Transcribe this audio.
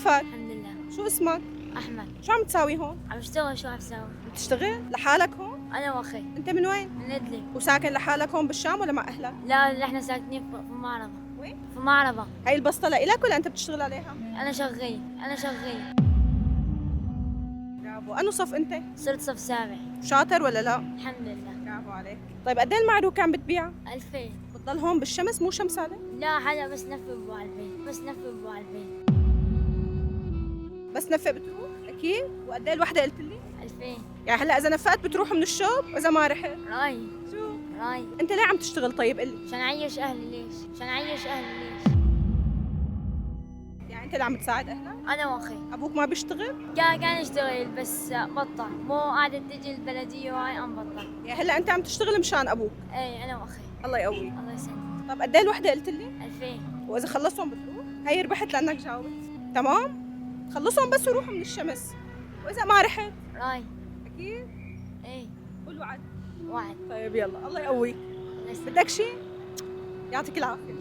كيفك؟ الحمد لله. شو اسمك؟ احمد. شو عم تساوي هون؟ عم اشتغل. شو عم تساوي؟ بتشتغل لحالك هون؟ انا واخي. انت من وين؟ من ادلب. وساكن لحالك هون بالشام ولا مع اهلك؟ لا احنا ساكنين في معرضة. وين؟ في معرضة. هاي البسطة لإلك ولا انت بتشتغل عليها؟ انا شغال. برافو، انو صف انت؟ صرت صف سابع. شاطر ولا لا؟ الحمد لله. برافو عليك. طيب قد ايه المعروكة عم بتبيع؟ 2000. بتضل هون بالشمس مو شمس عليك؟ لا حدا بس نفذ ابو 2000. بس نفذ ابو 2000. بس نفق بتروح اكيد. وقد ايه الوحدة قلت لي؟ 2000. يعني هلا اذا نفقت بتروح من الشوب واذا ما رحت راي. شو؟ راي. انت ليه عم تشتغل طيب قل لي؟ عشان اعيش اهلي. ليش؟ عشان اعيش اهلي. ليش؟ يعني انت اللي عم تساعد اهلك؟ انا واخي. ابوك ما بيشتغل؟ كان يشتغل بس بطل. مو قاعدة تجي البلدية وهاي ام بطل. يعني هلا انت عم تشتغل مشان ابوك. اي انا واخي. الله يقويك. الله يسلمك. طب قد ايه الوحدة قلت لي؟ 2000. واذا خلصهم بتروح؟ هي ربحت لانك جاوبت. تمام؟ خلصهم بس وروحوا من الشمس. واذا ما رحت؟ راي. اكيد؟ ايه. قول وعد. وعد. طيب يلا الله يقويك. الله يسلمك. بدك شيء؟ يعطيك العافية.